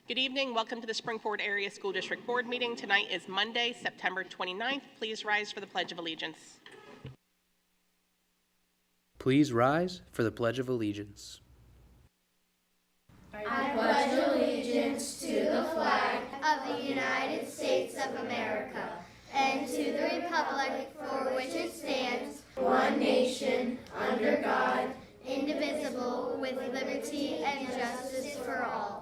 Good evening. Welcome to the Spring-Ford Area School District Board meeting. Tonight is Monday, September 29th. Please rise for the Pledge of Allegiance. Please rise for the Pledge of Allegiance. I pledge allegiance to the flag of the United States of America and to the republic for which it stands, one nation, under God, indivisible, with liberty and justice for all.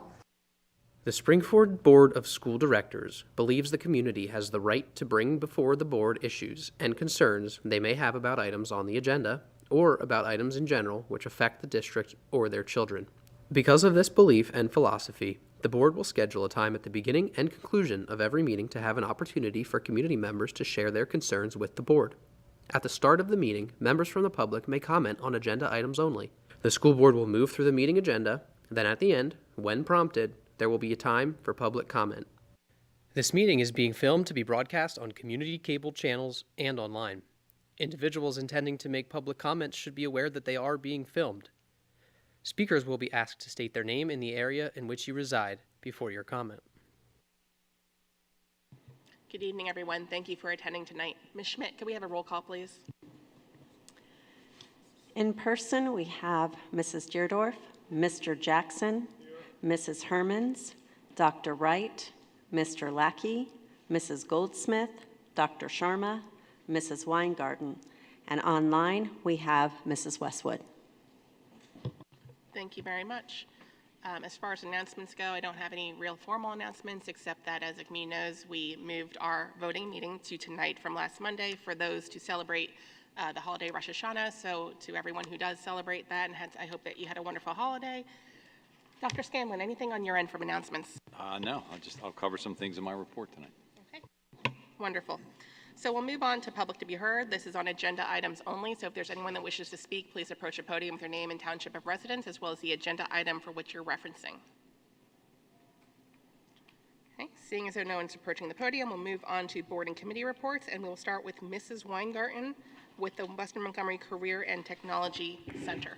The Spring-Ford Board of School Directors believes the community has the right to bring before the board issues and concerns they may have about items on the agenda or about items in general which affect the district or their children. Because of this belief and philosophy, the board will schedule a time at the beginning and conclusion of every meeting to have an opportunity for community members to share their concerns with the board. At the start of the meeting, members from the public may comment on agenda items only. The school board will move through the meeting agenda, then at the end, when prompted, there will be a time for public comment. This meeting is being filmed to be broadcast on community cable channels and online. Individuals intending to make public comments should be aware that they are being filmed. Speakers will be asked to state their name and the area in which you reside before your comment. Good evening, everyone. Thank you for attending tonight. Ms. Schmidt, could we have a roll call, please? In person, we have Mrs. Deerdorf, Mr. Jackson, Mrs. Hermans, Dr. Wright, Mr. Lackey, Mrs. Goldsmith, Dr. Sharma, Mrs. Weingarten, and online we have Mrs. Westwood. Thank you very much. As far as announcements go, I don't have any real formal announcements, except that, as the community knows, we moved our voting meeting to tonight from last Monday for those to celebrate the holiday Rosh Hashanah. So to everyone who does celebrate that, and I hope that you had a wonderful holiday. Dr. Scanlon, anything on your end from announcements? No, I'll cover some things in my report tonight. Okay, wonderful. So we'll move on to public to be heard. This is on agenda items only, so if there's anyone that wishes to speak, please approach the podium with their name and township of residence, as well as the agenda item for which you're referencing. Okay, seeing as though no one's approaching the podium, we'll move on to board and committee reports, and we'll start with Mrs. Weingarten with the Western Montgomery Career and Technology Center.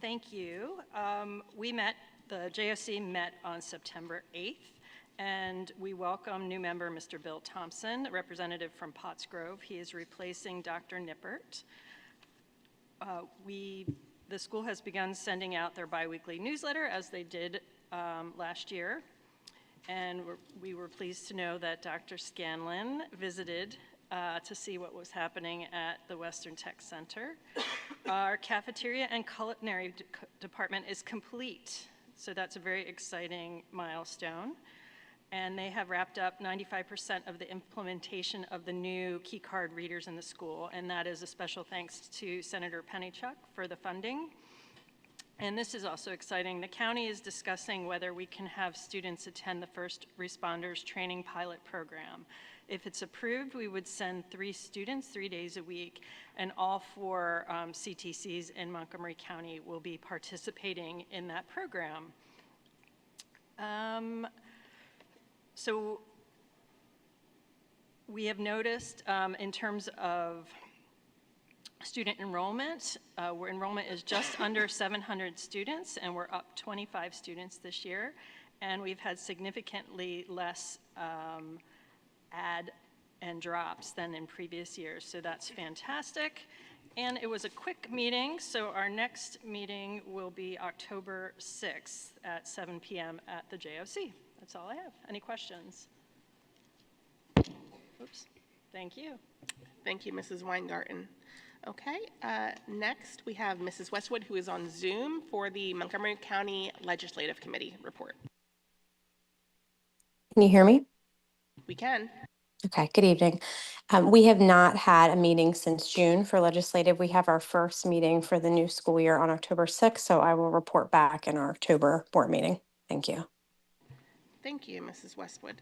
Thank you. The JOC met on September 8th. And we welcome new member Mr. Bill Thompson, representative from Pottsgrove. He is replacing Dr. Nippert. The school has begun sending out their biweekly newsletter, as they did last year. And we were pleased to know that Dr. Scanlon visited to see what was happening at the Western Tech Center. Our cafeteria and culinary department is complete, so that's a very exciting milestone. And they have wrapped up 95% of the implementation of the new key card readers in the school, and that is a special thanks to Senator Pennychuck for the funding. And this is also exciting. The county is discussing whether we can have students attend the First Responders Training Pilot Program. If it's approved, we would send 3 students 3 days a week, and all 4 CTCs in Montgomery County will be participating in that program. So we have noticed in terms of student enrollment, where enrollment is just under 700 students, and we're up 25 students this year. And we've had significantly less add and drops than in previous years, so that's fantastic. And it was a quick meeting, so our next meeting will be October 6th at 7 p.m. at the JOC. That's all I have. Any questions? Oops. Thank you. Thank you, Mrs. Weingarten. Okay, next we have Mrs. Westwood, who is on Zoom for the Montgomery County Legislative Committee report. Can you hear me? We can. Okay, good evening. We have not had a meeting since June for legislative. We have our first meeting for the new school year on October 6th, so I will report back in our October board meeting. Thank you. Thank you, Mrs. Westwood.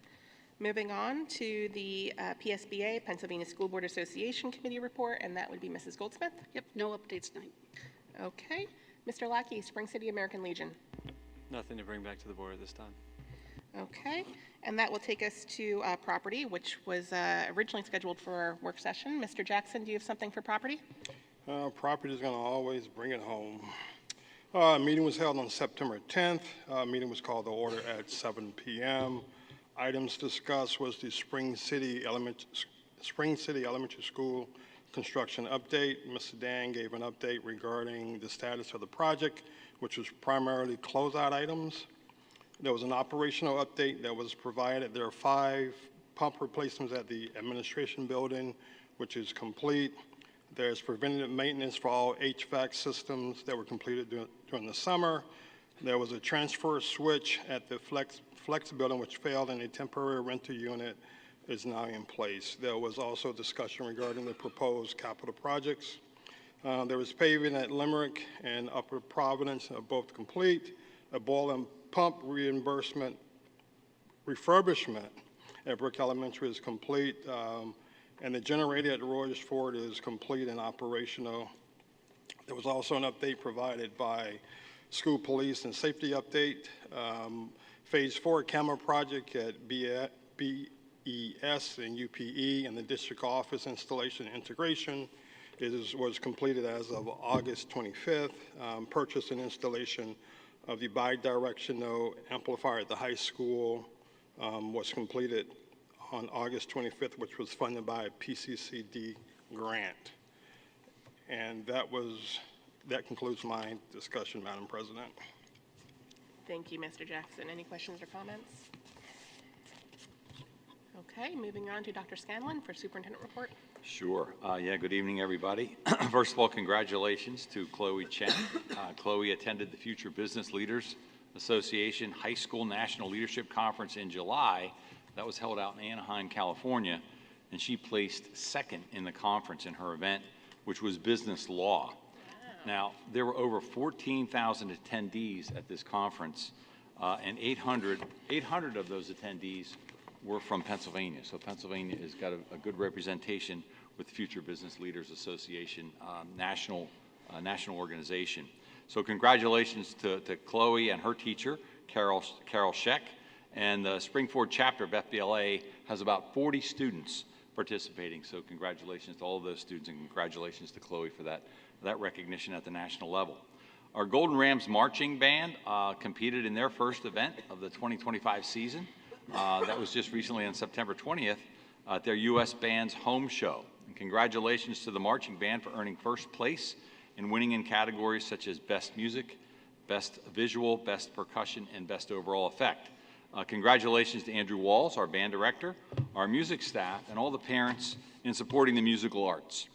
Moving on to the PSBA, Pennsylvania School Board Association Committee report, and that would be Mrs. Goldsmith. Yep, no updates tonight. Okay. Mr. Lackey, Spring City American Legion. Nothing to bring back to the board at this time. Okay, and that will take us to property, which was originally scheduled for our work session. Mr. Jackson, do you have something for property? Property is going to always bring it home. Meeting was held on September 10th. Meeting was called to order at 7 p.m. Items discussed was the Spring City Elementary School construction update. Mr. Dan gave an update regarding the status of the project, which was primarily closeout items. There was an operational update that was provided. There are 5 pump replacements at the administration building, which is complete. There's preventative maintenance for all HVAC systems that were completed during the summer. There was a transfer switch at the Flex building, which failed, and a temporary rental unit is now in place. There was also discussion regarding the proposed capital projects. There was paving at Limerick and Upper Providence, both complete. A boiler and pump refurbishment at Brook Elementary is complete. And the generator at Royersford is complete and operational. There was also an update provided by School Police and Safety Update. Phase 4 camera project at BES and UPE and the district office installation and integration was completed as of August 25th. Purchase and installation of the bidirectional amplifier at the high school was completed on August 25th, which was funded by a PCCD grant. And that concludes my discussion, Madam President. Thank you, Mr. Jackson. Any questions or comments? Okay, moving on to Dr. Scanlon for Superintendent Report. Sure. Good evening, everybody. First of all, congratulations to Chloe Chen. Chloe attended the Future Business Leaders Association High School National Leadership Conference in July. That was held out in Anaheim, California, and she placed second in the conference in her event, which was business law. Wow. Now, there were over 14,000 attendees at this conference, and 800 of those attendees were from Pennsylvania. So Pennsylvania has got a good representation with the Future Business Leaders Association national organization. So congratulations to Chloe and her teacher, Carol Scheck. And the Springford chapter of FBLA has about 40 students participating. So congratulations to all of those students, and congratulations to Chloe for that recognition at the national level. Our Golden Rams marching band competed in their first event of the 2025 season. That was just recently on September 20th at their U.S. Band's home show. And congratulations to the marching band for earning first place and winning in categories such as Best Music, Best Visual, Best Percussion, and Best Overall Effect. Congratulations to Andrew Walls, our band director, our music staff, and all the parents in supporting the musical arts.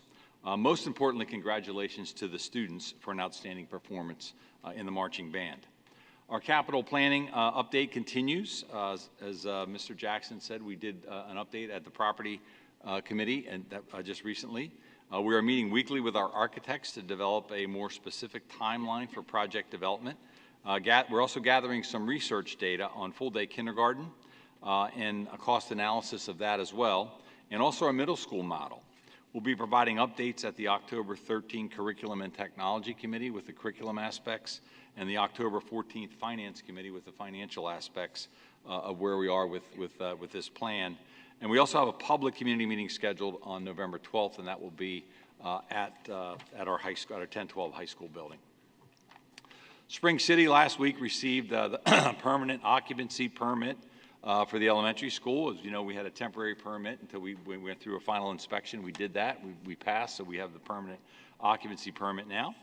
Most importantly, congratulations to the students for an outstanding performance in the marching band. Our capital planning update continues. As Mr. Jackson said, we did an update at the property committee and just recently. We are meeting weekly with our architects to develop a more specific timeline for project development. We're also gathering some research data on full-day kindergarten and a cost analysis of that as well, and also our middle school model. We'll be providing updates at the October 13 Curriculum and Technology Committee with the curriculum aspects, and the October 14th Finance Committee with the financial aspects of where we are with this plan. And we also have a public community meeting scheduled on November 12th, and that will be at our 1012 high school building. Spring City last week received the permanent occupancy permit for the elementary school. As you know, we had a temporary permit until we went through a final inspection. We did that. We passed, so we have the permanent occupancy permit now.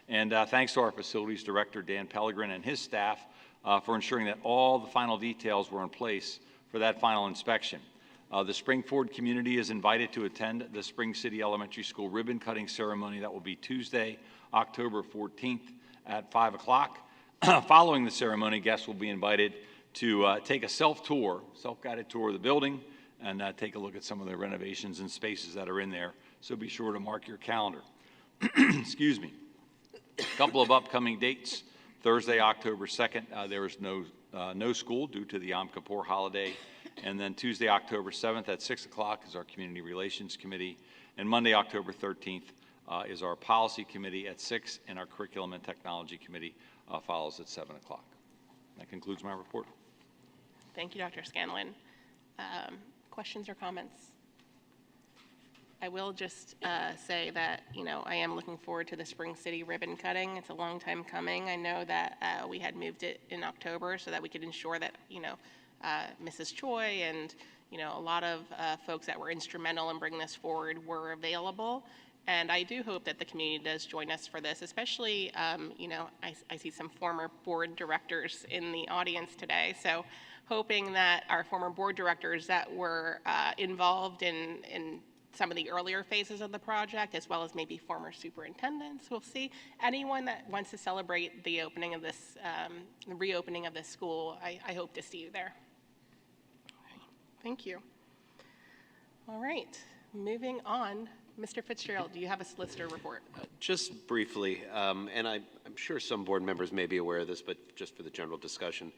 And thanks to our facilities director, Dan Pellegrin, and his staff for ensuring that all the final details were in place for that final inspection. The Springford community is invited to attend the Spring City Elementary School ribbon cutting ceremony. That will be Tuesday, October 14th at 5 o'clock. Following the ceremony, guests will be invited to take a self-guided tour of the building and take a look at some of the renovations and spaces that are in there. So be sure to mark your calendar. Excuse me. A couple of upcoming dates. Thursday, October 2nd, there is no school due to the Yom Kippur holiday. And then Tuesday, October 7th at 6 o'clock is our Community Relations Committee. And Monday, October 13th is our Policy Committee at 6, and our Curriculum and Technology Committee follows at 7 o'clock. That concludes my report. Thank you, Dr. Scanlon. Questions or comments? I will just say that, I am looking forward to the Spring City ribbon cutting. It's a long time coming. I know that we had moved it in October so that we could ensure that, Mrs. Choi and, a lot of folks that were instrumental in bringing this forward were available. And I do hope that the community does join us for this, especially, I see some former board directors in the audience today. So hoping that our former board directors that were involved in some of the earlier phases of the project, as well as maybe former superintendents, we'll see. Anyone that wants to celebrate the opening of this, the reopening of this school, I hope to see you there. Okay. Thank you. All right, moving on. Mr. Fitzgerald, do you have a solicitor report? Just briefly, and I'm sure some board members may be aware of this, but just for the general discussion,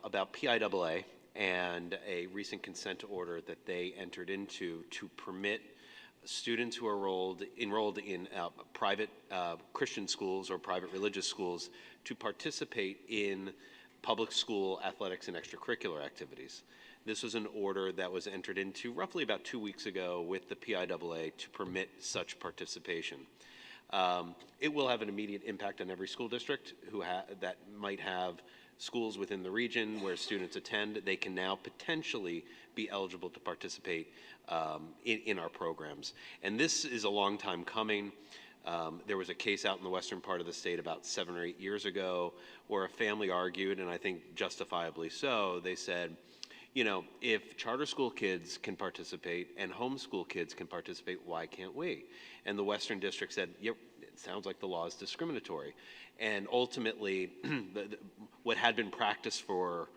about PIAA and a recent consent order that they entered into to permit students who are enrolled in private Christian schools or private religious schools to participate in public school athletics and extracurricular activities. This was an order that was entered into roughly about 2 weeks ago with the PIAA to permit such participation. It will have an immediate impact on every school district that might have schools within the region where students attend. They can now potentially be eligible to participate in our programs. And this is a long time coming. There was a case out in the western part of the state about 7 or 8 years ago where a family argued, and I think justifiably so. They said, if charter school kids can participate and homeschool kids can participate, why can't we? And the Western District said, yep, it sounds like the law is discriminatory. And ultimately, what had been practiced for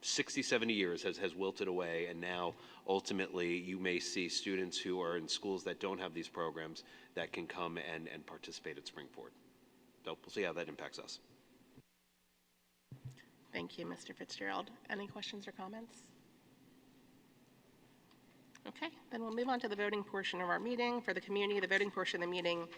60, 70 years has wilted away, and now ultimately you may see students who are in schools that don't have these programs that can come and participate at Springford. So we'll see how that impacts us. Thank you, Mr. Fitzgerald. Any questions or comments? Okay, then we'll move on to the voting portion of our meeting. For the community, the voting portion of the meeting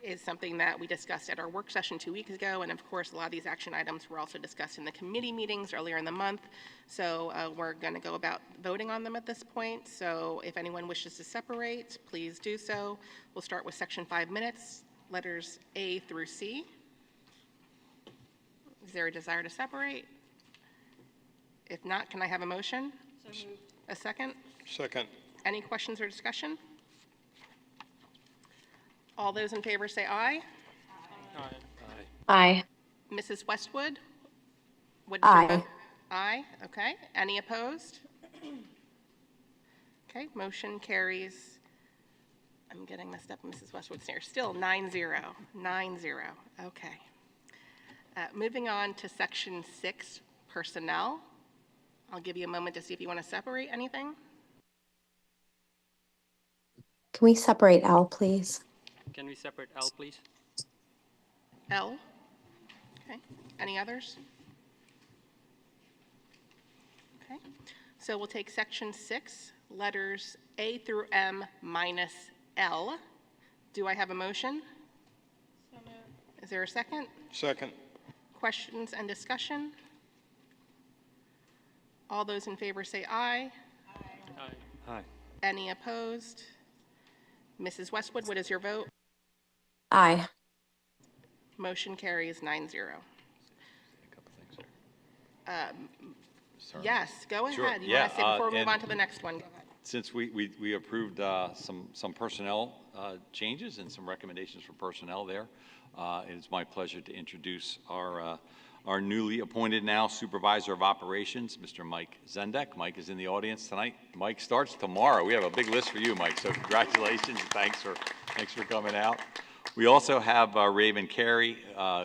is something that we discussed at our work session 2 weeks ago, and of course a lot of these action items were also discussed in the committee meetings earlier in the month. So we're going to go about voting on them at this point. So if anyone wishes to separate, please do so. We'll start with section 5 minutes, letters A through C. Is there a desire to separate? If not, can I have a motion? So moved. A second? Second. Any questions or discussion? All those in favor say aye. Aye. Mrs. Westwood? What is your Aye. vote? Aye, okay. Any opposed? Okay, motion carries. I'm getting messed up, Mrs. Westwood's here. Still 9-0, 9-0, okay. Moving on to section 6, personnel. I'll give you a moment to see if you want to separate anything. Can we separate L, please? Can we separate L, please? L? Okay, any others? Okay, so we'll take section 6, letters A through M minus L. Do I have a motion? So moved. Is there a second? Second. Questions and discussion? All those in favor say aye. Aye. Aye. Any opposed? Mrs. Westwood, what is your vote? Aye. Motion carries 9-0. A couple things there. Sorry. Yes, go Sure. ahead. You Yeah, want to say before we move and- on to the next one? Go ahead. Since we approved some personnel changes and some recommendations for personnel there, it is my pleasure to introduce our newly appointed now Supervisor of Operations, Mr. Mike Zendek. Mike is in the audience tonight. Mike starts tomorrow. We have a big list for you, Mike, so congratulations and thanks for coming out. We also have Raven Carey,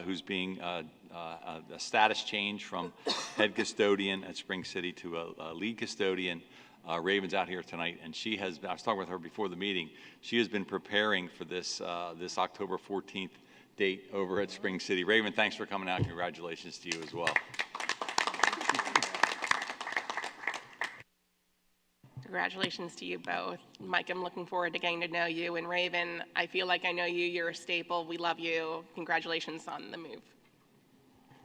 who's being a status change from head custodian at Spring City to a lead custodian. Raven's out here tonight, and I was talking with her before the meeting, she has been preparing for this October 14th date over at Spring City. Raven, thanks for coming out. Congratulations to you as well. Congratulations to you both. Mike, I'm looking forward to getting to know you. And Raven, I feel like I know you. You're a staple. We love you. Congratulations on the move.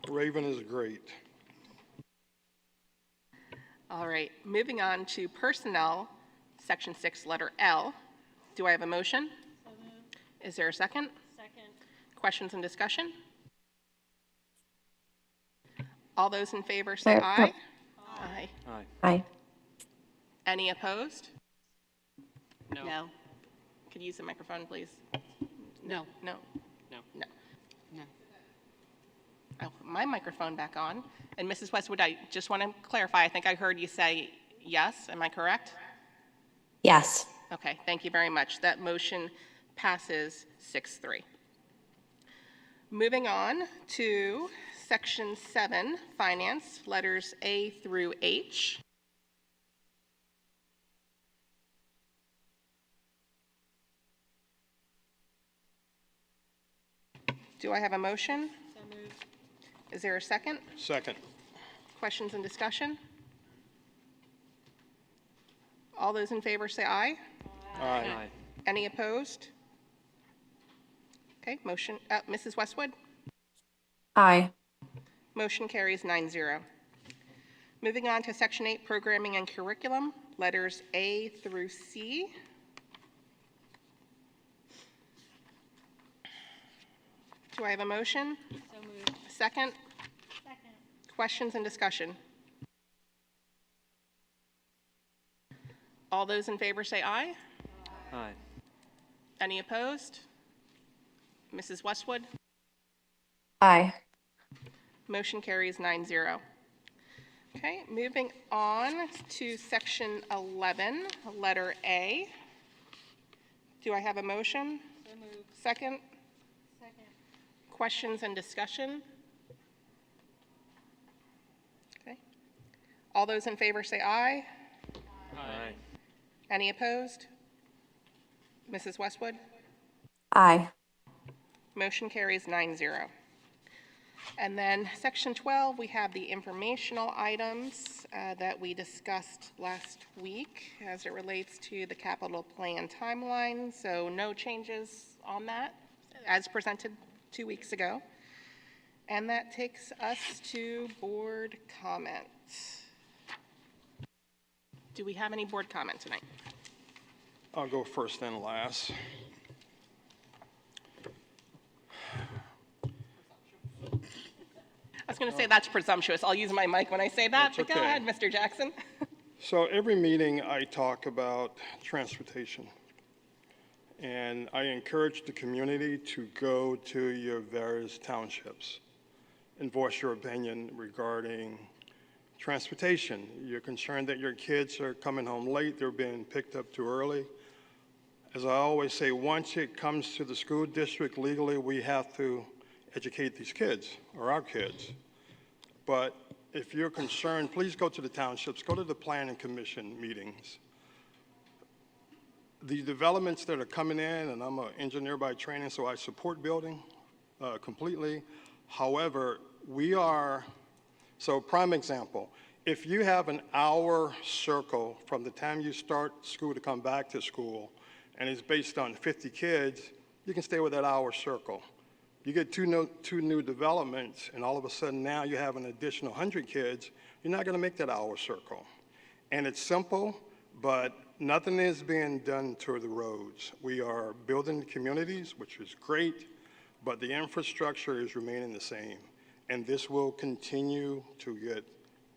Raven is great. All right, moving on to personnel, Section 6, letter L. Do I have a motion? Is there a second? Second. Questions and discussion? All those in favor say aye. Aye. Aye. Aye. Any opposed? No. Could you use the microphone, please? No. No? No. No. No. I'll put my microphone back on. And Mrs. Westwood, I just want to clarify, I think I heard you say yes. Am I correct? Yes. Okay, thank you very much. That motion passes 6-3. Moving on to Section 7, Finance, letters A through H. Do I have a motion? So moved. Is there a second? Second. Questions and discussion? All those in favor say aye. Aye. Any opposed? Okay, motion, Mrs. Westwood? Aye. Motion carries 9-0. Moving on to Section 8, Programming and Curriculum, letters A through C. Do I have a motion? So moved. Second? Second. Questions and discussion? All those in favor say aye. Aye. Any opposed? Mrs. Westwood? Aye. Motion carries 9-0. Okay, moving on to Section 11, letter A. Do I have a motion? So moved. Second? Second. Questions and discussion? Okay. All those in favor say aye. Aye. Any opposed? Mrs. Westwood? Aye. Motion carries 9-0. And then Section 12, we have the informational items that we discussed last week as it relates to the capital plan timeline. So no changes on that as presented 2 weeks ago. And that takes us to board comment. Do we have any board comment tonight? I'll go first and last. I was going to say that's presumptuous. I'll use my mic when I say that, That's but go okay. ahead, Mr. Jackson. So every meeting I talk about transportation. And I encourage the community to go to your various townships and voice your opinion regarding transportation. You're concerned that your kids are coming home late, they're being picked up too early. As I always say, once it comes to the school district legally, we have to educate these kids, or our kids. But if you're concerned, please go to the townships, go to the planning commission meetings. The developments that are coming in, and I'm an engineer by training, so I support building completely. However, so prime example, if you have an hour circle from the time you start school to come back to school, and it's based on 50 kids, you can stay with that hour circle. You get two new developments, and all of a sudden now you have an additional 100 kids, you're not gonna make that hour circle. And it's simple, but nothing is being done to the roads. We are building communities, which is great, but the infrastructure is remaining the same. And this will continue to get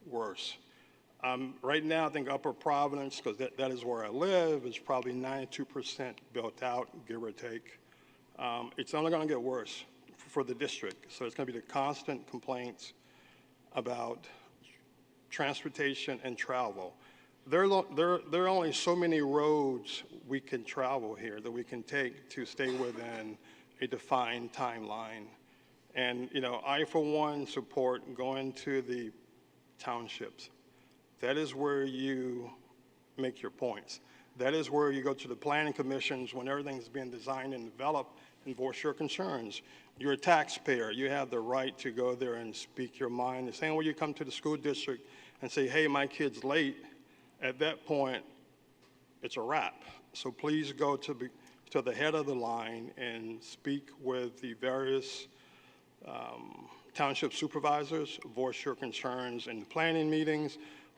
worse. Right now, I think Upper Providence, because that is where I live, is probably 92% built out, give or take. It's only going to get worse for the district. So it's going to be the constant complaints about transportation and travel. There are only so many roads we can travel here that we can take to stay within a defined timeline. And, you know, I, for one, support going to the townships. That is where you make your points. That is where you go to the planning commissions when everything's being designed and developed and voice your concerns. You're a taxpayer. You have the right to go there and speak your mind. The same way you come to the school district and say, hey, my kid's late, at that point, it's a wrap. So please go to the head of the line and speak with the various township supervisors, voice your concerns in the planning meetings,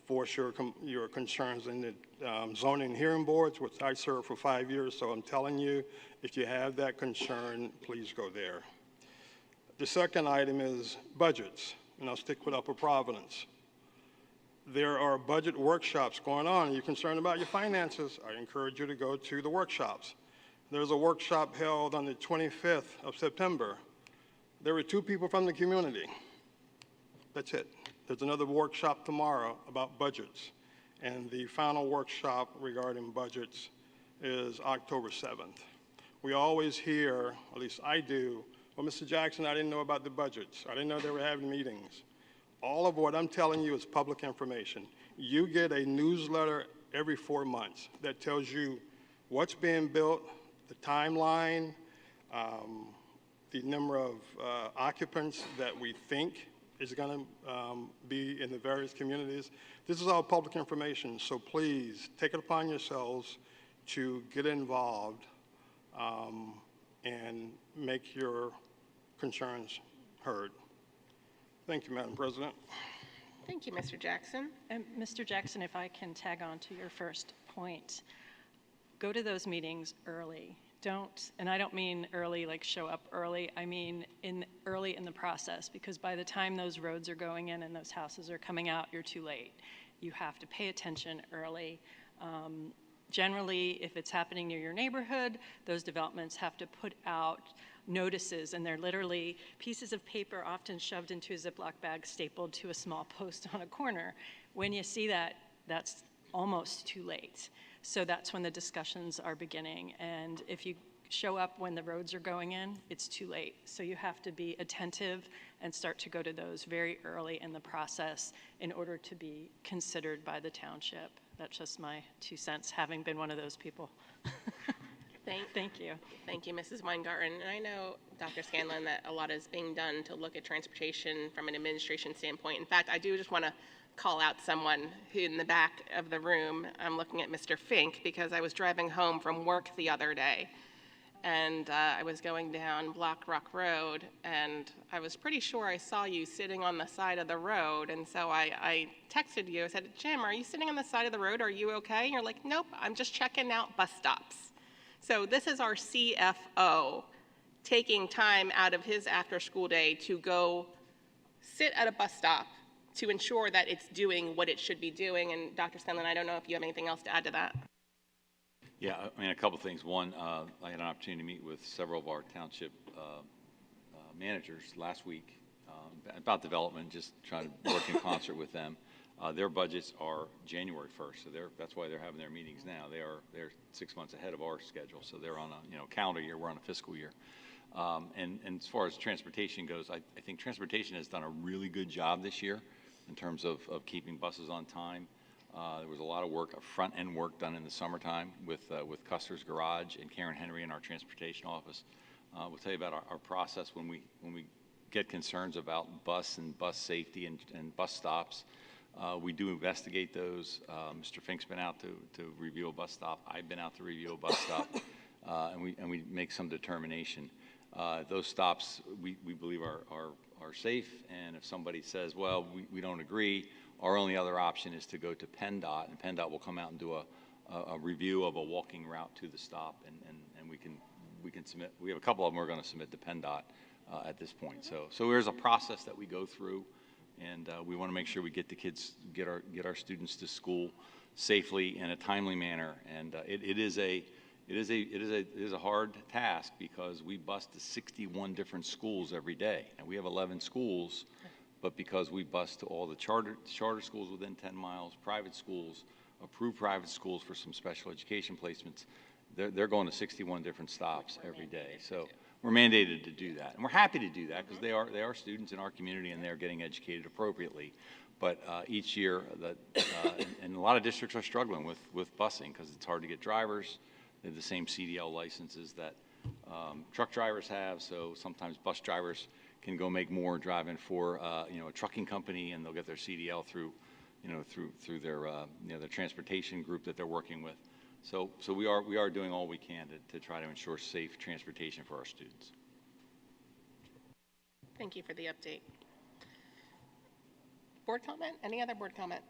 voice your concerns in the zoning hearing boards, which I served for 5 years. So I'm telling you, if you have that concern, please go there. The second item is budgets, and I'll stick with Upper Providence. There are budget workshops going on. You're concerned about your finances, I encourage you to go to the workshops. There's a workshop held on the 25th of September. There were 2 people from the community. That's it. There's another workshop tomorrow about budgets. And the final workshop regarding budgets is October 7th. We always hear, at least I do, well, Mr. Jackson, I didn't know about the budgets. I didn't know they were having meetings. All of what I'm telling you is public information. You get a newsletter every 4 months that tells you what's being built, the timeline, the number of occupants that we think is going to be in the various communities. This is all public information, so please take it upon yourselves to get involved and make your concerns heard. Thank you, Madam President. Thank you, Mr. Jackson. And Mr. Jackson, if I can tag on to your first point, go to those meetings early. And I don't mean early like show up early, I mean early in the process, because by the time those roads are going in and those houses are coming out, you're too late. You have to pay attention early. Generally, if it's happening near your neighborhood, those developments have to put out notices, and they're literally pieces of paper often shoved into a Ziploc bag stapled to a small post on a corner. When you see that, that's almost too late. So that's when the discussions are beginning. And if you show up when the roads are going in, it's too late. So you have to be attentive and start to go to those very early in the process in order to be considered by the township. That's just my 2 cents, having been one of those people. Thank you. Thank you, Mrs. Weingarten. And I know, Dr. Scanlon, that a lot is being done to look at transportation from an administration standpoint. In fact, I do just want to call out someone who in the back of the room. I'm looking at Mr. Fink because I was driving home from work the other day, and I was going down Black Rock Road, and I was pretty sure I saw you sitting on the side of the road, and so I texted you. I said, Jim, are you sitting on the side of the road? Are you okay? And you're like, nope, I'm just checking out bus stops. So this is our CFO taking time out of his after-school day to go sit at a bus stop to ensure that it's doing what it should be doing. And Dr. Scanlon, I don't know if you have anything else to add to that. Yeah, I mean, a couple things. One, I had an opportunity to meet with several of our township managers last week about development, just trying to work in concert with them. Their budgets are January 1st, so that's why they're having their meetings now. They're 6 months ahead of our schedule, so they're on a calendar year. We're on a fiscal year. And as far as transportation goes, I think transportation has done a really good job this year in terms of keeping buses on time. There was a lot of work, front-end work done in the summertime with Custer's Garage and Karen Henry in our transportation office. We'll tell you about our process when we get concerns about bus and bus safety and bus stops. We do investigate those. Mr. Fink's been out to review a bus stop. I've been out to review a bus stop, and we make some determination. Those stops we believe are safe, and if somebody says, well, we don't agree, our only other option is to go to PennDOT, and PennDOT will come out and do a review of a walking route to the stop, and we can submit. We have a couple of them we're going to submit to PennDOT at this point. So there's a process that we go through, and we want to make sure we get the kids, get our students to school safely in a timely manner, and it is a hard task because we bus to 61 different schools every day, and we have 11 schools, but because we bus to all the charter schools within 10 miles, private schools, approved private schools for some special education placements, they're going to 61 different stops every day. So we're mandated to do that, and we're happy to do that because they are students in our community and they're getting educated appropriately. But each year, and a lot of districts are struggling with busing because it's hard to get drivers. They have the same CDL licenses that truck drivers have, so sometimes bus drivers can go make more driving for a trucking company, and they'll get their CDL through their transportation group that they're working with. So we are doing all we can to try to ensure safe transportation for our students. Thank you for the update. Board comment? Any other board comment?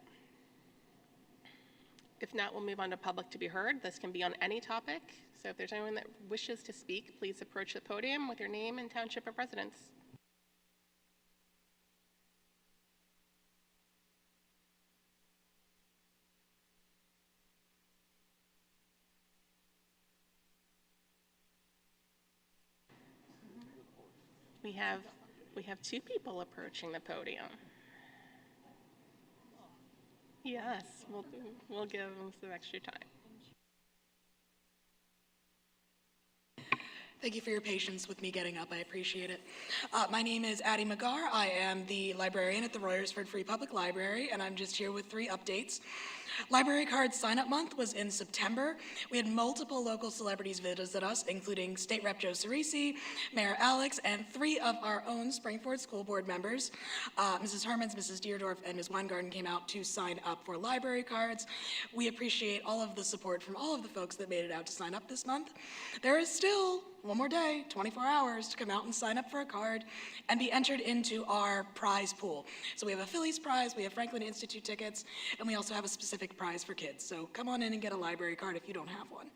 If not, we'll move on to public to be heard. This can be on any topic. So if there's anyone that wishes to speak, please approach the podium with your name and township of residence. We have two people approaching the podium. Yes, we'll give them some extra time. Thank you for your patience with me getting up. I appreciate it. My name is Addie McGar. I am the librarian at the Royersford Free Public Library, and I'm just here with 3 updates. Library Card Sign-Up Month was in September. We had multiple local celebrities visit us, including State Rep Joe Cerisi, Mayor Alex, and 3 of our own Springford School Board members. Mrs. Hermans, Mrs. Deerdorf, and Ms. Weingarten came out to sign up for library cards. We appreciate all of the support from all of the folks that made it out to sign up this month. There is still one more day, 24 hours, to come out and sign up for a card and be entered into our prize pool. So we have a Phillies prize, we have Franklin Institute tickets, and we also have a specific prize for kids. So come on in and get a library card if you don't have one.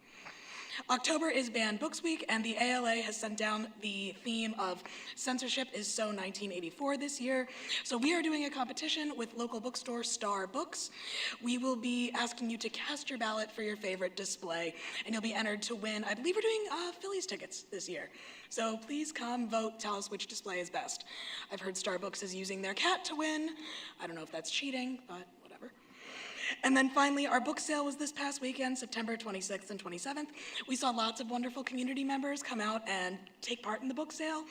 October is Banned Books Week, and the ALA has sent down the theme of censorship is so 1984 this year. So we are doing a competition with local bookstore Star Books. We will be asking you to cast your ballot for your favorite display, and you'll be entered to win. I believe we're doing Phillies tickets this year. So please come vote, tell us which display is best. I've heard Starbucks is using their cat to win. I don't know if that's cheating, but whatever. And then finally, our book sale was this past weekend, September 26th and 27th. We saw lots of wonderful community members come out and take part in the book sale.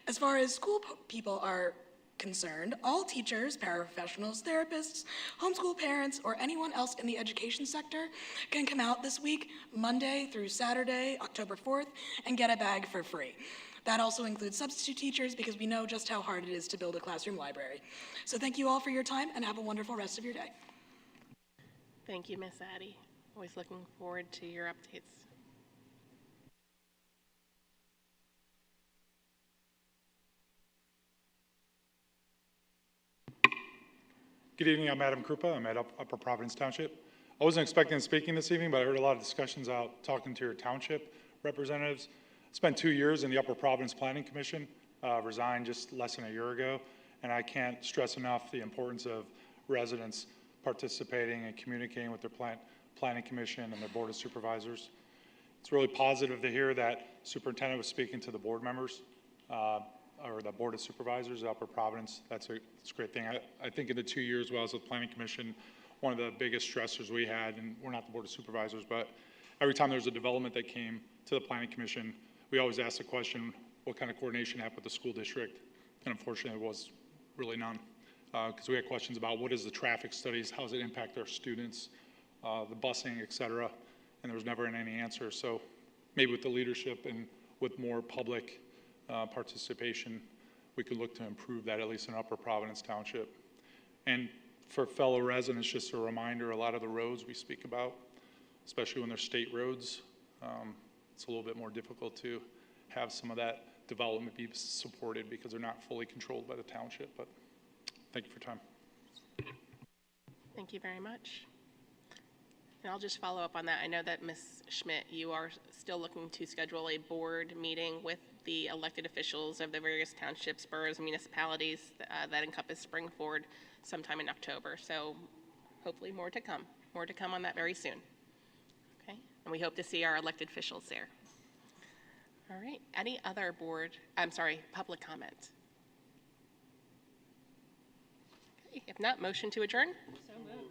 As far as school people are concerned, all teachers, paraprofessionals, therapists, homeschool parents, or anyone else in the education sector can come out this week, Monday through Saturday, October 4th, and get a bag for free. That also includes substitute teachers because we know just how hard it is to build a classroom library. So thank you all for your time and have a wonderful rest of your day. Thank you, Miss Addie. Always looking forward to your updates. Good evening, I'm Adam Krupa. I'm at Upper Providence Township. I wasn't expecting speaking this evening, but I heard a lot of discussions out talking to your township representatives. I spent 2 years in the Upper Providence Planning Commission, resigned just less than a year ago, and I can't stress enough the importance of residents participating and communicating with their planning commission and their board of supervisors. It's really positive to hear that superintendent was speaking to the board members or the board of supervisors at Upper Providence. That's a great thing. I think in the 2 years while I was with the planning commission, one of the biggest stressors we had, and we're not the board of supervisors, but every time there was a development that came to the planning commission, we always asked the question, what kind of coordination happened with the school district? And unfortunately, there was really none. Because we had questions about what is the traffic studies, how does it impact our students, the busing, et cetera, and there was never any answer. So maybe with the leadership and with more public participation, we could look to improve that, at least in Upper Providence Township. And for fellow residents, just a reminder, a lot of the roads we speak about, especially when they're state roads, it's a little bit more difficult to have some of that development be supported because they're not fully controlled by the township. But thank you for your time. Thank you very much. And I'll just follow up on that. I know that Ms. Schmidt, you are still looking to schedule a board meeting with the elected officials of the various townships, boroughs, municipalities that encompass Springford sometime in October. So hopefully more to come on that very soon. Okay, and we hope to see our elected officials there. All right, any other public comment? Okay, if not, motion to adjourn? So moved.